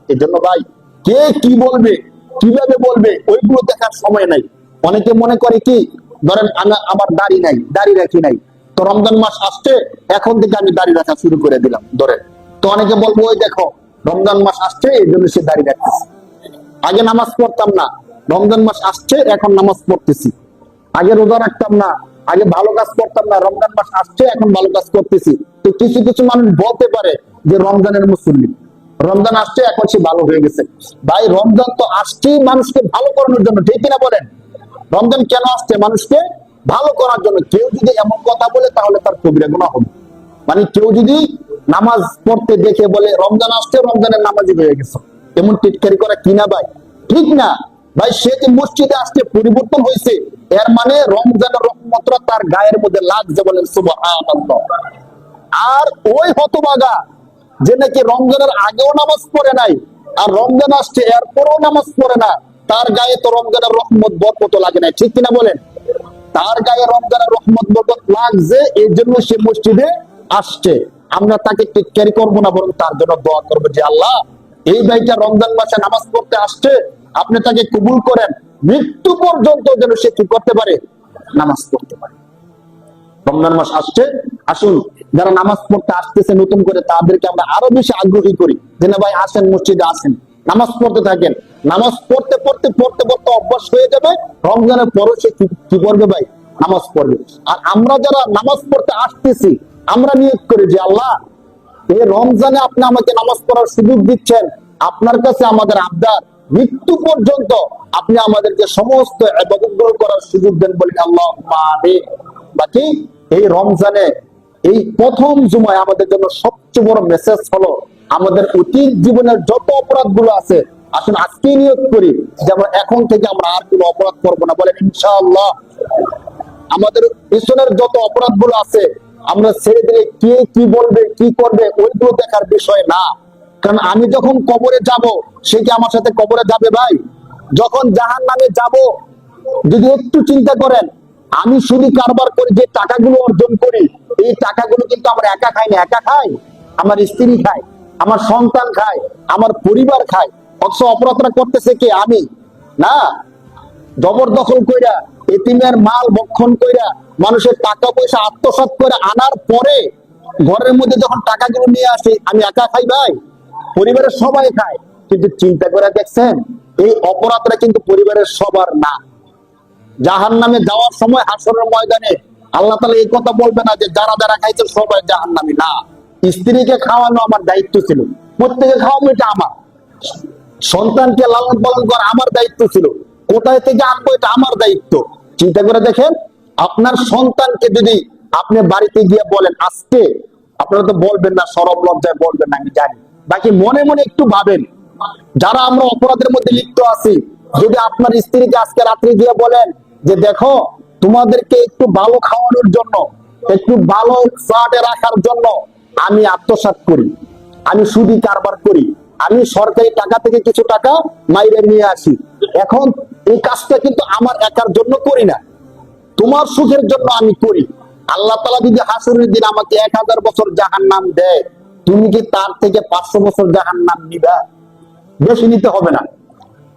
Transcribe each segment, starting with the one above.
এই জন্য ভাই কে কি বলবে, কিভাবে বলবে, ওইগুলো দেখার সময় নাই। অনেকে মনে করে কি, ধরেন আমার দাড়ি নাই, দাড়ি রাখি নাই, তো রমজান মাস আসছে, এখন থেকে আমি দাড়ি রাখা শুরু করে দিলাম ধরেন। তো অনেকে বলবো ওই দেখো রমজান মাস আসছে এই জন্য সে দাড়ি রাখতেছে। আগে নামাজ পড়তাম না, রমজান মাস আসছে এখন নামাজ পড়তেছি। আগে রোজা রাখতাম না, আগে ভালো কাজ করতাম না, রমজান মাস আসছে এখন ভালো কাজ করতেছি। তো কিছু কিছু মানুষ বলতে পারে যে রমজানের মুসল্লি, রমজান আসছে এখন সে ভালো হয়ে গেছে। ভাই রমজান তো আসছেই মানুষকে ভালো করানোর জন্য, ঠিক কিনা বলেন? রমজান কেন আসছে? মানুষকে ভালো করার জন্য। কেউ যদি এমন কথা বলে তাহলে তার কবিরা গুনাহ হবে। মানে কেউ যদি নামাজ পড়তে দেখে বলে রমজান আসছে, রমজানের নামাজি হয়ে গেছে, এমন টিটকারি করা কিনা ভাই? ঠিক না ভাই। সে যে মসজিদে আসতে পরিবর্তন হয়েছে, এর মানে রমজানের রহমতটা তার গায়ের মধ্যে লাগছে, বলেন সুবহানাল্লাহ। আর ওই হতভাগা যে নাকি রমজানের আগেও নামাজ পড়ে নাই, আর রমজান আসছে এরপরও নামাজ পড়ে না, তার গায়ে তো রমজানের রহমত বরকত লাগে নাই, ঠিক কিনা বলেন? তার গায়ে রমজানের রহমত বরকত লাগছে, এই জন্য সে মসজিদে আসছে। আমরা তাকে টিটকারি করবো না, বরং তার জন্য দোয়া করবো যে আল্লাহ এই ভাইটা রমজান মাসে নামাজ পড়তে আসছে, আপনি তাকে কবুল করেন, মৃত্যু পর্যন্ত যেন সে কি করতে পারে, নামাজ পড়তে পারে। রমজান মাস আসছে, আসুন যারা নামাজ পড়তে আসতেছে নতুন করে তাদেরকে আমরা আরো বেশি আগ্রহী করি যে না ভাই আসেন, মসজিদে আসেন, নামাজ পড়তে থাকেন। নামাজ পড়তে পড়তে পড়তে পড়তে অভ্যাস হয়ে যাবে, রমজানের পরে সে কি করবে ভাই, নামাজ পড়বে। আর আমরা যারা নামাজ পড়তে আসতেছি, আমরা নিয়োগ করি যে আল্লাহ এই রমজানে আপনি আমাকে নামাজ পড়ার সুযোগ দিচ্ছেন, আপনার কাছে আমাদের আবদার মৃত্যু পর্যন্ত আপনি আমাদেরকে সমস্ত ইবাদতগুলো করার সুযোগ দেন, বলি আল্লাহুম্মা আমিন। বাকি এই রমজানে এই প্রথম জুমায় আমাদের জন্য সবচেয়ে বড় মেসেজ হলো আমাদের অতীত জীবনের যত অপরাধ গুলো আছে, আসুন আজকেই নিয়োগ করি যে আমরা এখন থেকে আমরা আর কোনো অপরাধ করবো না, বলেন ইনশাআল্লাহ। আমাদের পিছনের যত অপরাধ গুলো আছে আমরা ছেড়ে দিলে কে কি বলবে কি করবে ওইগুলো দেখার বিষয় না। কারণ আমি যখন কবরে যাব, সে কি আমার সাথে কবরে যাবে ভাই? যখন জাহান্নামে যাব, যদি একটু চিন্তা করেন, আমি শুধু কারবার করে যে টাকাগুলো অর্জন করি, এই টাকাগুলো কিন্তু আমরা একা খাই না, একা খাই, আমার স্ত্রী খায়, আমার সন্তান খায়, আমার পরিবার খায়। অথচ অপরাধটা করতেছে কে? আমি না। জবরদখল কইরা, এতিমের মাল ভক্ষণ কইরা, মানুষের টাকা পয়সা আত্মসাৎ করে আনার পরে ঘরের মধ্যে যখন টাকাগুলো নিয়ে আসি, আমি একা খাই ভাই? পরিবারের সবাই খায়। কিন্তু চিন্তা করে দেখছেন, এই অপরাধটা কিন্তু পরিবারের সবার না। জাহান্নামে যাওয়ার সময় হাসরের ময়দানে আল্লাহ তাআলা এই কথা বলবে না যে যারা যারা খাইছে সবাই জাহান্নামী, না। স্ত্রীকে খাওয়ানো আমার দায়িত্ব ছিল, প্রত্যেকে খাওয়ানো এটা আমার। সন্তানকে লালন পালন করা আমার দায়িত্ব ছিল, কোথায় থেকে আনবো এটা আমার দায়িত্ব। চিন্তা করে দেখেন, আপনার সন্তানকে যদি আপনি বাড়িতে গিয়ে বলেন আজকে, আপনারা তো বলবেন না, সরব লজ্জায় বলবেন না, আমি জানি। বাকি মনে মনে একটু ভাবেন, যারা আমরা অপরাধের মধ্যে লিপ্ত আছি, যদি আপনার স্ত্রীকে আজকে রাত্রে গিয়ে বলেন যে দেখো তোমাদেরকে একটু ভালো খাওয়ানোর জন্য, একটু ভালো ফ্ল্যাটে রাখার জন্য আমি আত্মসাৎ করি, আমি সুদি কারবার করি, আমি সরকারি টাকা থেকে কিছু টাকা মাইরে নিয়ে আসি, এখন এই কাজটা কিন্তু আমার একার জন্য করি না, তোমার সুখের জন্য আমি করি। আল্লাহ তাআলা যদি হাসরের দিন আমাকে 1000 বছর জাহান্নাম দেয়, তুমি কি তার থেকে 500 বছর জাহান্নাম নিবা? বেশি নিতে হবে না,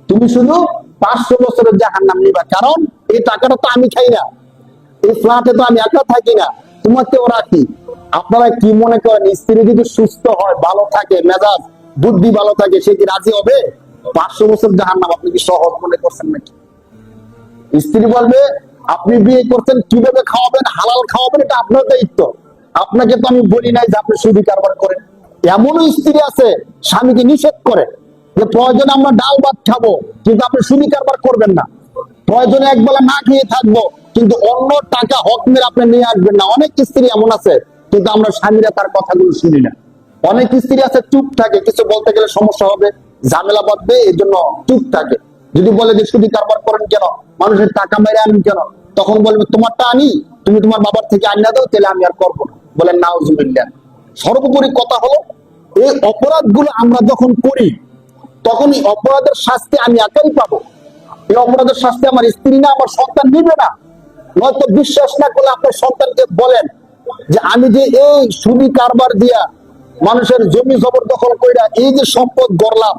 তুমি শুধু 500 বছরের জাহান্নাম নিবা। কারণ এই টাকাটা তো আমি খাই না, এই ফ্ল্যাটে তো আমি একা থাকি না, তোমাকেও রাখি। আপনারা কি মনে করেন, স্ত্রী যদি সুস্থ হয়, ভালো থাকে, মেজাজ বুদ্ধি ভালো থাকে, সে কি রাজি হবে? 500 বছর জাহান্নাম আপনি কি সহজ মনে করছেন নাকি? স্ত্রী বলবে আপনি বিয়ে করছেন, কিভাবে খাওয়াবেন, হালাল খাওয়াবেন, এটা আপনার দায়িত্ব, আপনাকে তো আমি বলি নাই যে আপনি সুদি কারবার করেন। এমনও স্ত্রী আছে স্বামীকে নিষেধ করে যে প্রয়োজনে আমরা ডাল ভাত খাবো, কিন্তু আপনি সুদি কারবার করবেন না, প্রয়োজনে একবেলা না খেয়ে থাকবো, কিন্তু অন্য টাকা হক মেরে আপনি নিয়ে আসবেন না। অনেক স্ত্রী এমন আছে, কিন্তু আমরা স্বামীরা তার কথাগুলো শুনি না। অনেক স্ত্রী আছে চুপ থাকে, কিছু বলতে গেলে সমস্যা হবে, ঝামেলা বাঁধবে, এই জন্য চুপ থাকে। যদি বলে যে সুদি কারবার করেন কেন, মানুষের টাকা মেরে আনেন কেন, তখন বলবে তোমারটা আনি, তুমি তোমার বাবার থেকে আনিয়া দাও, তাহলে আমি আর করবো না। বলেন নাউজুবিল্লাহ। সর্বোপরি কথা হলো, এই অপরাধগুলো আমরা যখন করি, তখন এই অপরাধের শাস্তি আমি একাই পাবো। এই অপরাধের শাস্তি আমার স্ত্রী না, আমার সন্তান নিবে না। নয়তো বিশ্বাস না করলে আপনার সন্তানকে বলেন যে আমি যে এই সুদি কারবার দিয়া মানুষের জমি জবরদখল কইরা এই যে সম্পদ গড়লাম,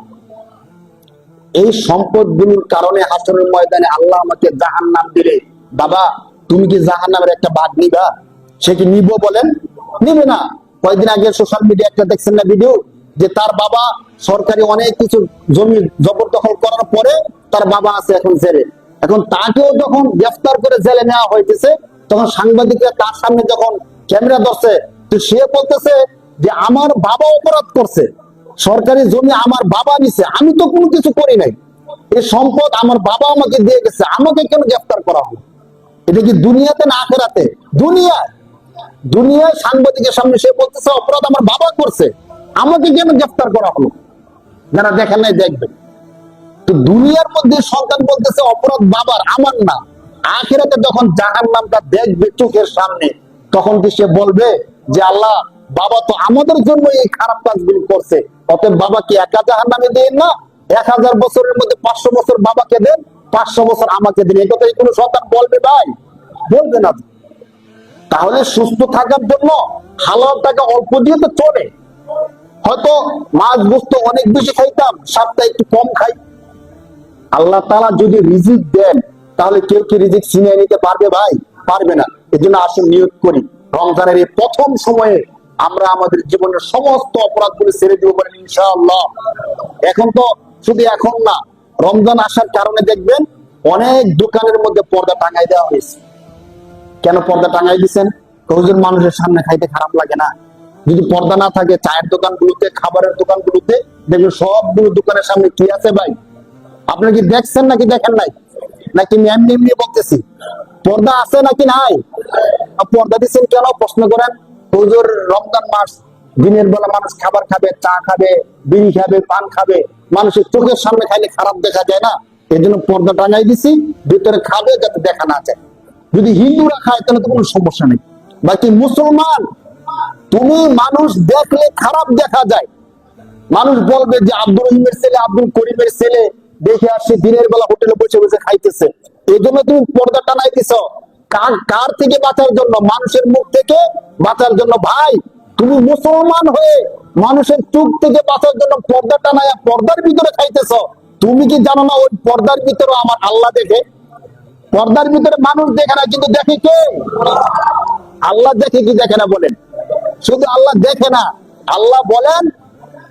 এই সম্পদগুলোর কারণে হাসরের ময়দানে আল্লাহ আমাকে জাহান্নাম দিলে, বাবা তুমি কি জাহান্নামের একটা ভাগ নিবা? সে কি নিব বলেন? নিবে না। কয়েকদিন আগে সোশ্যাল মিডিয়া একটা দেখছেন না ভিডিও, যে তার বাবা সরকারি অনেক কিছু জমি জবরদখল করার পরে তার বাবা আছে এখন জেলে। এখন তাকেও যখন গ্রেফতার করে জেলে নেওয়া হইতেছে, তখন সাংবাদিকরা তার সামনে যখন ক্যামেরা ধরছে, তো সে বলতেছে যে আমার বাবা অপরাধ করছে, সরকারি জমি আমার বাবা নিছে, আমি তো কোনো কিছু করি নাই, এই সম্পদ আমার বাবা আমাকে দিয়ে গেছে, আমাকে কেন গ্রেফতার করা হলো? এটা কি দুনিয়াতে না আখেরাতে? দুনিয়ায়। দুনিয়ায় সাংবাদিকের সামনে সে বলতেছে অপরাধ আমার বাবা করছে, আমাকে কেন গ্রেফতার করা হলো? যারা দেখেন নাই দেখবেন। তো দুনিয়ার মধ্যে সন্তান বলতেছে অপরাধ বাবার, আমার না। আখিরাতে যখন জাহান্নামটা দেখবে চোখের সামনে, তখন কি সে বলবে যে আল্লাহ, বাবা তো আমাদের জন্য এই খারাপ কাজগুলো করছে, অতএব বাবাকে একা জাহান্নামে দেন না, 1000 বছরের মধ্যে 500 বছর বাবাকে দেন, 500 বছর আমাকে দেন। এই কথা কোনো সন্তান বলবে ভাই? বলবে না। তাহলে সুস্থ থাকার জন্য হালাল টাকা অল্প দিয়ে তো চলে। হয়তো মাছ গোস্ত অনেক বেশি খাইতাম, স্বাদটা একটু কম খাই। আল্লাহ তাআলা যদি রিজিক দেন, তাহলে কেউ কি রিজিক ছিনিয়ে নিতে পারবে ভাই? পারবে না। এজন্য আসুন নিয়ত করি, রমজানের এই প্রথম সময়ে আমরা আমাদের জীবনের সমস্ত অপরাধগুলো ছেড়ে দিব বলেন ইনশাআল্লাহ। এখন তো শুধু এখন না, রমজান আসার কারণে দেখবেন অনেক দোকানের মধ্যে পর্দা টাঙাই দেওয়া হয়েছে। কেন পর্দা টাঙাই দিচ্ছেন? হুজুর মানুষের সামনে খাইতে খারাপ লাগে না? যদি পর্দা না থাকে, চায়ের দোকানগুলোতে, খাবারের দোকানগুলোতে দেখবেন সবগুলো দোকানের সামনে কি আছে ভাই? আপনারা কি দেখছেন নাকি দেখেন নাই? নাকি এমনি এমনি বলতেছি? পর্দা আছে নাকি নাই? পর্দা দিচ্ছেন কেন প্রশ্ন করেন? হুজুর রমজান মাস, দিনের বেলা মানুষ খাবার খাবে, চা খাবে, বিড়ি খাবে, পান খাবে, মানুষের চোখের সামনে খাইলে খারাপ দেখা যায় না, এই জন্য পর্দা টাঙাই দিছি, ভিতরে খাবে যাতে দেখা না যায়। যদি হিন্দুরা খায় তাহলে তো কোনো সমস্যা নেই। বাকি মুসলমান, তুমি মানুষ দেখলে খারাপ দেখা যায়, মানুষ বলবে যে আব্দুল রহিমের ছেলে, আব্দুল করিমের ছেলে, দেখে আসছে দিনের বেলা হোটেলে বসে বসে খাইতেছে, এই জন্য তুমি পর্দা টানাই দিছ। কার থেকে বাঁচার জন্য? মানুষের মুখ থেকে বাঁচার জন্য। ভাই তুমি মুসলমান হয়ে মানুষের চোখ থেকে বাঁচার জন্য পর্দা টানায় পর্দার ভিতরে খাইতেছ। তুমি কি জানো না ওই পর্দার ভিতরে আমার আল্লাহ দেখে? পর্দার ভিতরে মানুষ দেখে না, কিন্তু দেখে কে? আল্লাহ দেখে কি দেখে না বলেন? শুধু আল্লাহ দেখে না, আল্লাহ বলেন,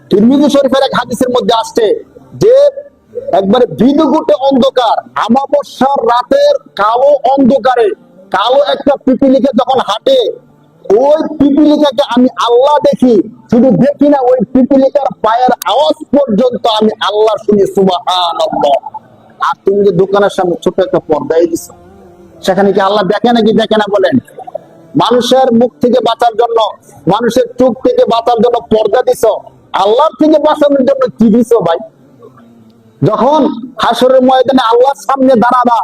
তিরমিজি শরীফের এক হাদিসের মধ্যে আসছে যে একবারে বিদুগুটে অন্ধকার, আমাবস্যার রাতের কালো অন্ধকারে কালো একটা পিপিলিকা যখন হাঁটে, ওই পিপিলিকাকে আমি আল্লাহ দেখি। শুধু দেখি না, ওই পিপিলিকার পায়ের আওয়াজ পর্যন্ত আমি আল্লাহ শুনি, সুবহানাল্লাহ। আর তুমি যে দোকানের সামনে ছোট একটা পর্দায় দিছো, সেখানে কি আল্লাহ দেখে নাকি দেখে না বলেন? মানুষের মুখ থেকে বাঁচার জন্য, মানুষের চোখ থেকে বাঁচার জন্য পর্দা দিছো, আল্লাহর থেকে বাঁচানোর জন্য কি দিছো ভাই? যখন হাসরের ময়দানে আল্লাহর সামনে দাঁড়াবা,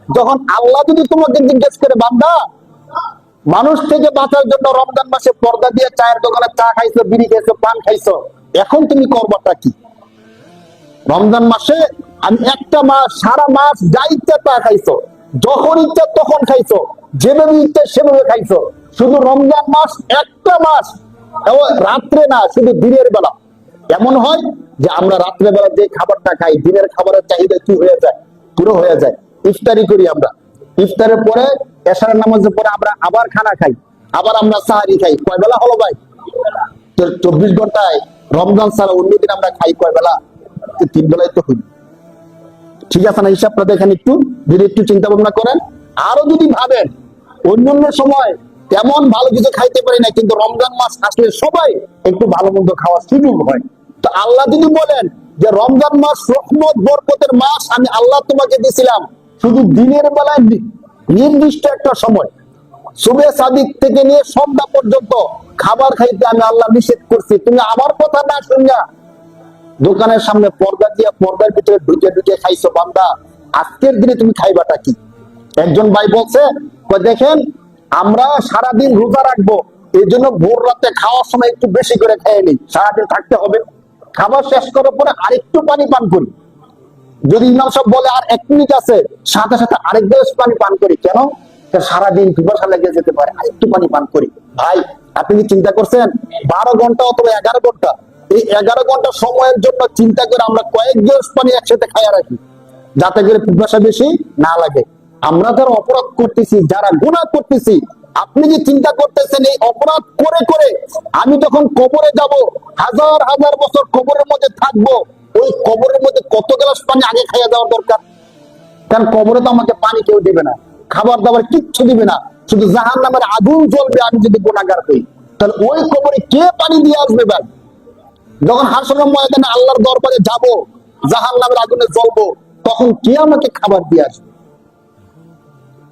যখন আল্লাহ যদি তোমাকে জিজ্ঞেস করে, বান্দা মানুষ থেকে বাঁচার জন্য রমজান মাসে পর্দা দিয়ে চায়ের দোকানে চা খাইছো, বিড়ি খাইছো, পান খাইছো, এখন তুমি করবাটা কি? রমজান মাসে আমি একটা মাস, সারা মাস যা ইচ্ছা তা খাইছো, যখন ইচ্ছা তখন খাইছো, যেভাবে ইচ্ছা সেভাবে খাইছো। শুধু রমজান মাস একটা মাস, রাত্রে না, শুধু দিনের বেলা। এমন হয় যে আমরা রাত্রে বেলা যে খাবারটা খাই, দিনের খাবারের চাহিদা কি হয়ে যায়? পুরো হয়ে যায়। ইফতারি করি আমরা, ইফতারের পরে এশার নামাজের পরে আমরা আবার খানা খাই, আবার আমরা সাহারি খাই। কয় বেলা হলো ভাই? 24 ঘন্টায় রমজান ছাড়া অন্যদিন আমরা খাই কয় বেলা? 3 বেলায় তো হইল। ঠিক আছে না? হিসাবটা দেখেন একটু, যদি একটু চিন্তা ভাবনা করেন। আরো যদি ভাবেন, অন্যান্য সময় তেমন ভালো কিছু খাইতে পারি না, কিন্তু রমজান মাস আসলে সবাই একটু ভালো মন্দ খাওয়ার সুযোগ হয়। তো আল্লাহ যদি বলেন যে রমজান মাস রহমত বরকতের মাস, আমি আল্লাহ তোমাকে দিয়েছিলাম শুধু দিনের বেলায় নির্দিষ্ট একটা সময়, সুবে সাদিক থেকে নিয়ে সন্ধ্যা পর্যন্ত খাবার খাইতে আমি আল্লাহ নিষেধ করছি, তুমি আমার কথা না শুনিয়া দোকানের সামনে পর্দা দিয়ে পর্দার ভিতরে ঢুকে ঢুকে খাইছো, বান্দা আজকের দিনে তুমি খাইবাটা কি? একজন ভাই বলছে, দেখেন আমরা সারাদিন রোজা রাখবো, এই জন্য ভোর রাতে খাওয়ার সময় একটু বেশি করে খেয়ে নিই, সারাদিন থাকতে হবে, খাবার শেষ করার পরে আরেকটু পানি পান করি, যদি ইমাম সাহেব বলে আর 1 মিনিট আছে, সাথে সাথে আরেক গ্লাস পানি পান করি। কেন? সারাদিন পিপাসা লেগে যেতে পারে, আরেকটু পানি পান করি। ভাই আপনি কি চিন্তা করছেন 12 ঘন্টা অথবা 11 ঘন্টা এই 11 ঘন্টা সময়ের জন্য চিন্তা করে আমরা কয়েক গ্লাস পানি একসাথে খাইয়া রাখি, যাতে করে পিপাসা বেশি না লাগে। আমরা যারা অপরাধ করতেছি, যারা গুনাহ করতেছি, আপনি কি চিন্তা করতেছেন এই অপরাধ করে করে আমি যখন কবরে যাব, হাজার হাজার বছর কবরের মধ্যে থাকবো, ওই কবরের মধ্যে কত গ্লাস পানি আগে খাইয়া দেওয়ার দরকার? কারণ কবরে তো আমাকে পানি কেউ দিবে না, খাবার দাবার কিচ্ছু দিবে না, শুধু জাহান্নামের আগুন জ্বলবে আমি যদি গুনাহগার হই। তাহলে ওই কবরে কে পানি দিয়ে আসবে ভাই? যখন হাসরের ময়দানে আল্লাহর দরবারে যাব, জাহান্নামের আগুনে জ্বলবো, তখন কে আমাকে খাবার দিয়ে আসবে?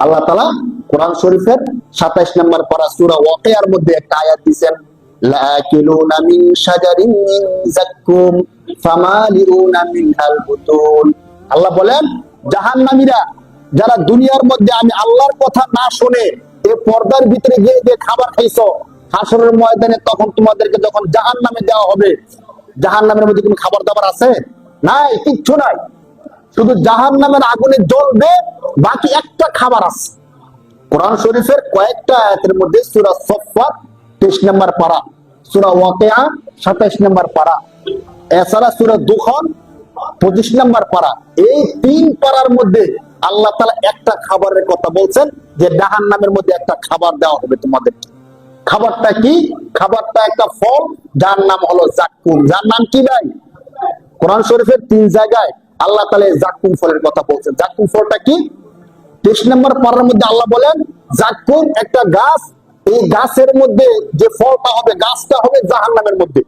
আল্লাহ তাআলা কোরআন শরীফের 27 নম্বর পারা সূরা ওয়াকিয়ার মধ্যে একটা আয়াত দিবেন, লাকিলুনা মিন শাজারিন মিন যাক্কুম ফামালিউনা মিনহাল বুতুন। আল্লাহ বলেন, জাহান্নামীরা যারা দুনিয়ার মধ্যে আমি আল্লাহর কথা না শুনে এই পর্দার ভিতরে গিয়ে যে খাবার খাইছো, হাসরের ময়দানে তখন তোমাদেরকে যখন জাহান্নামে দেওয়া হবে, জাহান্নামের মধ্যে কোনো খাবার দাবার আছে? নাই, কিচ্ছু নাই, শুধু জাহান্নামের আগুনে জ্বলবে, বাকি একটা খাবার আছে। কোরআন শরীফের কয়েকটা আয়াতের মধ্যে সূরা সফফাত 23 নম্বর পারা, সূরা ওয়াকিয়া 27 নম্বর পারা, এছাড়া সূরা দুখান 25 নম্বর পারা, এই 3 পারার মধ্যে আল্লাহ তাআলা একটা খাবারের কথা বলছেন যে জাহান্নামের মধ্যে একটা খাবার দেওয়া হবে তোমাদেরকে। খাবারটা কি? খাবারটা একটা ফল, যার নাম হলো যাক্কুম। যার নাম কি ভাই? কোরআন শরীফের 3 জায়গায় আল্লাহ তাআলা যাক্কুম ফলের কথা বলছেন। যাক্কুম ফলটা কি? 23 নম্বর পারার মধ্যে আল্লাহ বলেন, যাক্কুম একটা গাছ, এই গাছের মধ্যে যে ফলটা হবে, গাছটা হবে জাহান্নামের মধ্যে।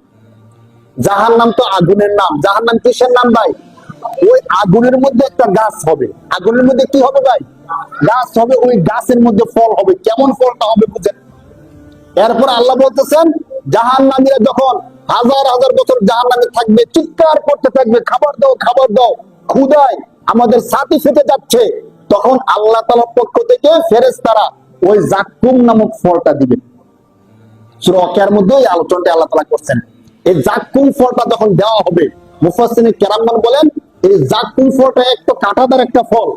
জাহান্নাম তো আগুনের নাম, জাহান্নাম কিসের নাম ভাই? ওই আগুনের মধ্যে একটা গাছ হবে। আগুনের মধ্যে কি হবে ভাই? গাছ হবে, ওই গাছের মধ্যে ফল হবে। কেমন ফলটা হবে বুঝেন? এরপর আল্লাহ বলতেছেন, জাহান্নামীরা যখন হাজার হাজার বছর জাহান্নামে থাকবে, চিৎকার করতে থাকবে, খাবার দাও, খাবার দাও, ক্ষুধায় আমাদের ছাতি ফেটে যাচ্ছে, তখন আল্লাহ তাআলার পক্ষ থেকে ফেরেশতারা ওই যাক্কুম নামক ফলটা দিবে। সূরা ওয়াকিয়ার মধ্যে এই আলোচনাটা আল্লাহ তাআলা করছেন। এই যাক্কুম ফলটা যখন দেওয়া হবে, মুফাসসিরিন কেরামগণ বলেন, এই যাক্কুম ফলটা একটা কাঁটাদার একটা ফল,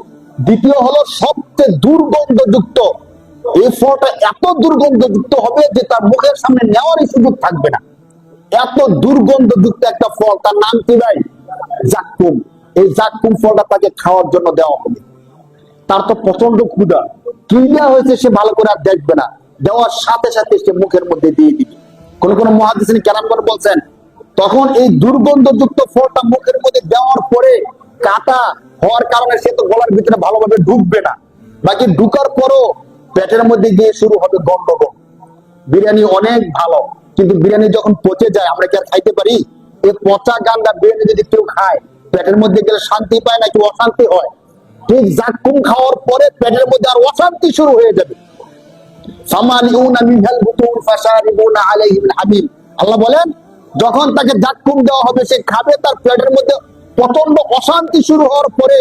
দ্বিতীয় হলো সবচেয়ে দুর্গন্ধযুক্ত। এই ফলটা এত দুর্গন্ধযুক্ত হবে যে তার মুখের সামনে নেওয়ারই সুযোগ থাকবে না, এত দুর্গন্ধযুক্ত একটা ফল। তার নাম কি ভাই? যাক্কুম। এই যাক্কুম ফলটা তাকে খাওয়ার জন্য দেওয়া হবে। তার তো প্রচন্ড ক্ষুধা, কি দেওয়া হয়েছে সে ভালো করে আর দেখবে না, দেওয়ার সাথে সাথে সে মুখের মধ্যে দিয়ে দিবে। কোন কোন মুহাদ্দিসিন কেরামগণ বলছেন, তখন এই দুর্গন্ধযুক্ত ফলটা মুখের মধ্যে দেওয়ার পরে কাটা হওয়ার কারণে সে তো গলার ভিতরে ভালোভাবে ঢুকবে না, বাকি ঢুকার পরও পেটের মধ্যে গিয়ে শুরু হবে গন্ডগোল। বিরিয়ানি অনেক ভালো, কিন্তু বিরিয়ানি যখন পচে যায় আমরা কি আর খাইতে পারি? এই পচা গান্ডা বিরিয়ানি যদি কেউ খায়, পেটের মধ্যে গেলে শান্তি পায় নাকি অশান্তি হয়? ঠিক যাক্কুম খাওয়ার পরে পেটের মধ্যে আর অশান্তি শুরু হয়ে যাবে। ফামালিউনা মিনহাল বুতুন ফাশারিবুনা আলাইহি মিন হামিম। আল্লাহ বলেন, যখন তাকে যাক্কুম দেওয়া হবে, সে খাবে, তার পেটের মধ্যে প্রচন্ড অশান্তি শুরু হওয়ার পরে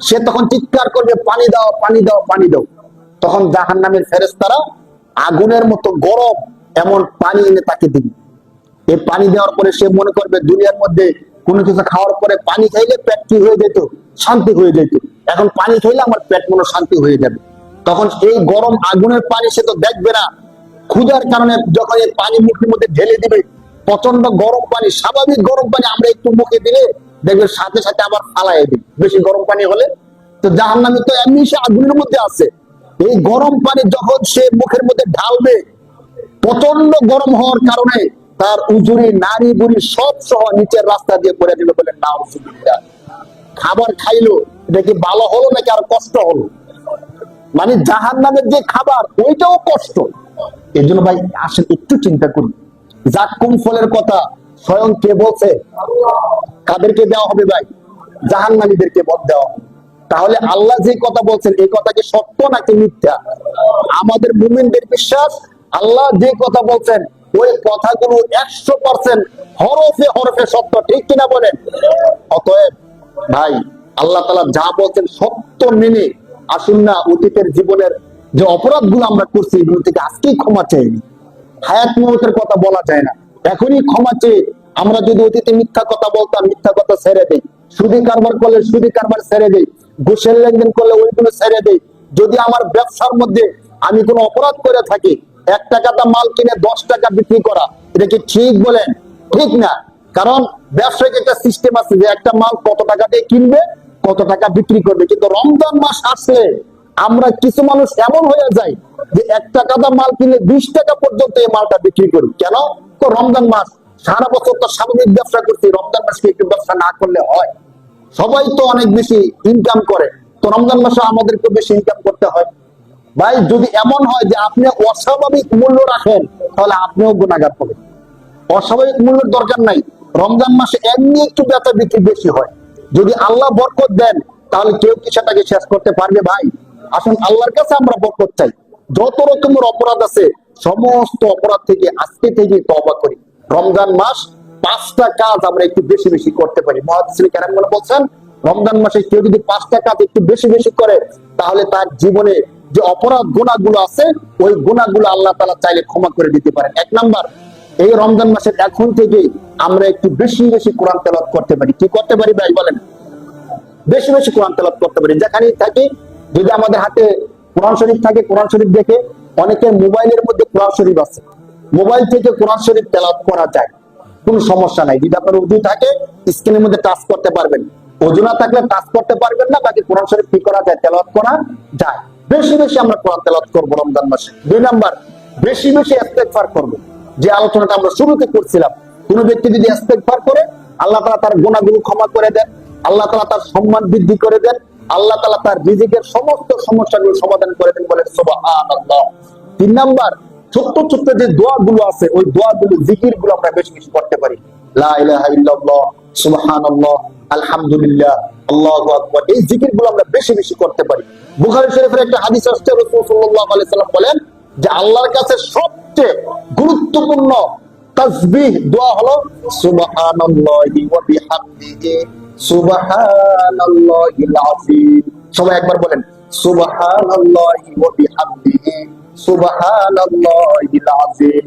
সে তখন চিৎকার করবে, পানি দাও, পানি দাও, পানি দাও। তখন জাহান্নামের ফেরেশতারা আগুনের মতো গরম এমন পানি এনে তাকে দিবে। এই পানি দেওয়ার পরে সে মনে করবে দুনিয়ার মধ্যে কোনো কিছু খাওয়ার পরে পানি খাইলে পেট কি হয়ে যেত? শান্তি হয়ে যেত। এখন পানি খাইলে আমার পেট মনে শান্তি হয়ে যাবে। তখন এই গরম আগুনের পানি সে তো দেখবে না, ক্ষুধার কারণে যখন এই পানি মুখের মধ্যে ঢেলে দিবে, প্রচন্ড গরম পানি, স্বাভাবিক গরম পানি আমরা একটু মুখে দিলে দেখবে সাথে সাথে আবার ফালাইয়ে দিই বেশি গরম পানি হলে। তো জাহান্নামী তো এমনি সে আগুনের মধ্যে আছে, এই গরম পানি যখন সে মুখের মধ্যে ঢালবে, প্রচন্ড গরম হওয়ার কারণে তার উজুরি, নারী বুড়ি সব সহ নিচের রাস্তা দিয়ে পড়ে দিল। বলে নাউজুবিল্লাহ। খাবার খাইলো, এটা কি ভালো হলো নাকি আর কষ্ট হলো? মানে জাহান্নামের যে খাবার, ওইটাও কষ্ট। এর জন্য ভাই আসেন একটু চিন্তা করি, যাক্কুম ফলের কথা স্বয়ং কে বলছে? কাদেরকে দেওয়া হবে ভাই? জাহান্নামীদেরকে দেওয়া হবে। তাহলে আল্লাহ যে কথা বলছেন, এই কথা কি সত্য নাকি মিথ্যা? আমাদের মুমিনদের বিশ্বাস, আল্লাহ যে কথা বলছেন ওই কথাগুলো 100% হরফে হরফে সত্য, ঠিক কিনা বলেন? অতএব ভাই, আল্লাহ তাআলা যা বলছেন সত্য মেনে আসুন না অতীতের জীবনের যে অপরাধগুলো আমরা করছি এগুলো থেকে আজকেই ক্ষমা চাইনি। হায়াত মওতের কথা বলা যায় না, এখনই ক্ষমা চেয়ে আমরা যদি অতীতে মিথ্যা কথা বলতাম, মিথ্যা কথা ছেড়ে দেই, সুদী কারবার করলে সুদী কারবার ছেড়ে দেই, ঘুষের লেনদেন করলে ওইগুলো ছেড়ে দেই, যদি আমার ব্যবসার মধ্যে আমি কোনো অপরাধ করে থাকি, 1 টাকা মাল কিনে 10 টাকা বিক্রি করা, এটা কি ঠিক বলেন? ঠিক না। কারণ ব্যবসায়িক একটা সিস্টেম আছে যে একটা মাল কত টাকা দিয়ে কিনবে, কত টাকা বিক্রি করবে। কিন্তু রমজান মাস আসলে আমরা কিছু মানুষ এমন হয়ে যায় যে 1 টাকা দাম মাল কিনলে 20 টাকা পর্যন্ত এই মালটা বিক্রি করি। কেন? তো রমজান মাস, সারা বছর তো স্বাভাবিক ব্যবসা করছি, রমজান মাসে একটু ব্যবসা না করলে হয়? সবাই তো অনেক বেশি ইনকাম করে, তো রমজান মাসে আমাদেরকে বেশি ইনকাম করতে হয়। ভাই যদি এমন হয় যে আপনি অস্বাভাবিক মূল্য রাখেন, তাহলে আপনিও গুনাহগার হবেন। অস্বাভাবিক মূল্যের দরকার নাই, রমজান মাসে এমনি একটু বেচা বিক্রি বেশি হয়। যদি আল্লাহ বরকত দেন, তাহলে কেউ কি সেটাকে শেষ করতে পারবে? ভাই আসুন আল্লাহর কাছে আমরা বরকত চাই। যত রকমের অপরাধ আছে, সমস্ত অপরাধ থেকে আজকে থেকে তওবা করি। রমজান মাস 5টা কাজ আমরা একটু বেশি বেশি করতে পারি। মুহাদ্দিসিন কেরামগণ বলছেন, রমজান মাসে কেউ যদি 5টা কাজ একটু বেশি বেশি করে, তাহলে তার জীবনে যে অপরাধ গুনাহগুলো আছে, ওই গুনাহগুলো আল্লাহ তাআলা চাইলে ক্ষমা করে দিতে পারেন। 1 নাম্বার, এই রমজান মাসের এখন থেকে আমরা একটু বেশি বেশি কোরআন তেলাওয়াত করতে পারি। কি করতে পারি ভাই বলেন? বেশি বেশি কোরআন তেলাওয়াত করতে পারি। যেখানেই থাকি, যদি আমাদের হাতে কোরআন শরীফ থাকে, কোরআন শরীফ দেখে, অনেকে মোবাইলের মধ্যে কোরআন শরীফ আছে, মোবাইল থেকে কোরআন শরীফ তেলাওয়াত করা যায়, কোনো সমস্যা নাই। যদি আপনার উজু থাকে, স্ক্রিনের মধ্যে টাচ করতে পারবেন। ওযু না থাকলে টাচ করতে পারবেন না, বাকি কোরআন শরীফ কি করা যায়? তেলাওয়াত করা যায়। বেশি বেশি আমরা কোরআন তেলাওয়াত করব রমজান মাসে। 2 নাম্বার, বেশি বেশি ইস্তেগফার করব। যে আলোচনাটা আমরা শুরুতে করছিলাম, কোন ব্যক্তি যদি ইস্তেগফার করে, আল্লাহ তাআলা তার গুনাহগুলো ক্ষমা করে দেন, আল্লাহ তাআলা তার সম্মান বৃদ্ধি করে দেন, আল্লাহ তাআলা তার রিজিকের সমস্ত সমস্যাগুলো সমাধান করে দেন। বলেন সুবহানাল্লাহ। 3 নাম্বার, ছোট্ট ছোট্ট যে দোয়াগুলো আছে, ওই দোয়াগুলো, জিকিরগুলো আমরা বেশি বেশি করতে পারি। লা ইলাহা ইল্লাল্লাহ, সুবহানাল্লাহ, আলহামদুলিল্লাহ, আল্লাহু আকবার, এই জিকিরগুলো আমরা বেশি বেশি করতে পারি। বুখারী শরীফের একটা হাদিস আসছে, রাসূল সাল্লাল্লাহু আলাইহি সাল্লাম বলেন যে আল্লাহর কাছে সবচেয়ে গুরুত্বপূর্ণ তাসবিহ দোয়া হলো সুবহানাল্লাহি ওয়া বিহামদিহি সুবহানাল্লাহিল আযীম। সবাই একবার বলেন সুবহানাল্লাহি ওয়া বিহামদিহি সুবহানাল্লাহিল আযীম,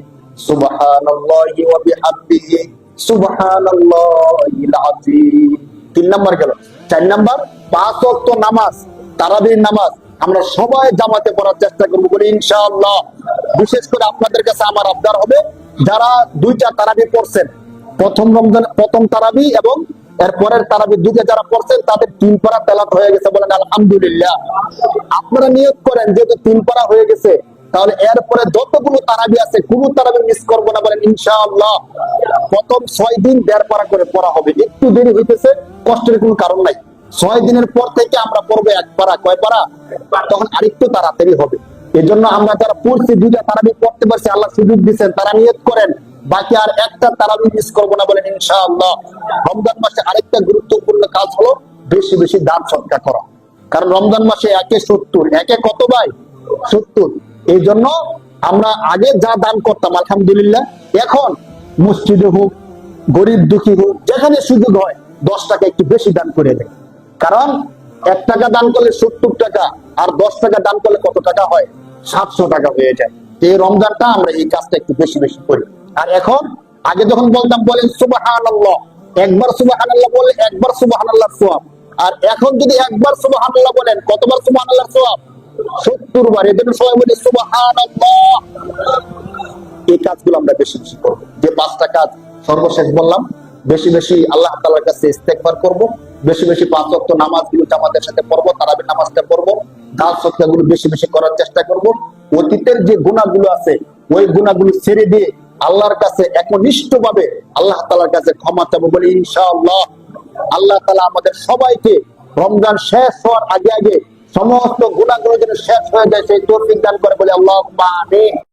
সুবহানাল্লাহি ওয়া বিহামদিহি সুবহানাল্লাহিল আযীম। 3 নাম্বার গেল। 4 নাম্বার, 5 ওয়াক্ত নামাজ, তারাবির নামাজ আমরা সবাই জামাতে পড়ার চেষ্টা করব বলে ইনশাআল্লাহ। বিশেষ করে আপনাদের কাছে আমার আবদার হবে, যারা 2টা তারাবি পড়ছেন, প্রথম তারাবি এবং এর পরের তারাবি 2টা যারা পড়ছেন, তাদের 3 পারা তেলাওয়াত হয়ে গেছে, বলেন আলহামদুলিল্লাহ। আপনারা নিয়ত করেন যেহেতু 3 পারা হয়ে গেছে, তাহলে এরপরে যতগুলো তারাবি আছে, কোন তারাবি মিস করবো না, বলেন ইনশাআল্লাহ। প্রথম 6 দিন 1.5 পারা করে পড়া হবে। একটু দেরি হইতেছে, কষ্টের কোনো কারণ নাই। 6 দিনের পর থেকে আমরা পড়বো 1 পারা। কয় পারা? তখন আরেকটু তাড়াতাড়ি হবে। এজন্য আমরা যারা পড়ছি, 2টা তারাবি পড়তে পারছি, আল্লাহ সুযোগ দিচ্ছেন, তারা নিয়ত করেন বাকি আর একটা তারাবি মিস করবো না, বলেন ইনশাআল্লাহ। রমজান মাসে আরেকটা গুরুত্বপূর্ণ কাজ হলো বেশি বেশি দান সদকা করা। কারণ রমজান মাসে 1 70, 1 কত ভাই? 70। এই জন্য আমরা আগে যা দান করতাম, আলহামদুলিল্লাহ, এখন মসজিদে হোক, গরিব দুঃখী হোক, যেখানে সুযোগ হয় 10 টাকা একটু বেশি দান করে দেয়। কারণ 1 টাকা দান করলে 70 টাকা, আর 10 টাকা দান করলে কত টাকা হয়? 700 টাকা হয়ে যায়। এই রমজানটা আমরা এই কাজটা একটু বেশি বেশি করি। আর এখন, আগে যখন বলতাম বলেন সুবহানাল্লাহ, একবার সুবহানাল্লাহ বললে একবার সুবহানাল্লাহর সওয়াব। আর এখন যদি একবার সুবহানাল্লাহ বলেন, কতবার সুবহানাল্লাহর সওয়াব? 70 বার। এজন্য সবাই বলি সুবহানাল্লাহ। এই কাজগুলো আমরা বেশি বেশি করব। যে 5টা কাজ সর্বশেষ বললাম, বেশি বেশি আল্লাহ তাআলার কাছে ইস্তেগফার করব, বেশি বেশি 5 ওয়াক্ত নামাজগুলো জামাতের সাথে পড়ব, তারাবির নামাজটা পড়ব, দান সদকাগুলো বেশি বেশি করার চেষ্টা করব। অতীতের যে গুনাহগুলো আছে, ওই গুনাহগুলো ছেড়ে দিয়ে আল্লাহর কাছে একনিষ্ঠভাবে আল্লাহ তাআলার কাছে ক্ষমা চাবো বলে ইনশাআল্লাহ। আল্লাহ তাআলা আমাদের সবাইকে রমজান শেষ হওয়ার আগে আগে সমস্ত গুনাহগুলো যেন শেষ হয়ে যায়, সেই তৌফিক দান করে বলে আল্লাহুম্মা আমিন।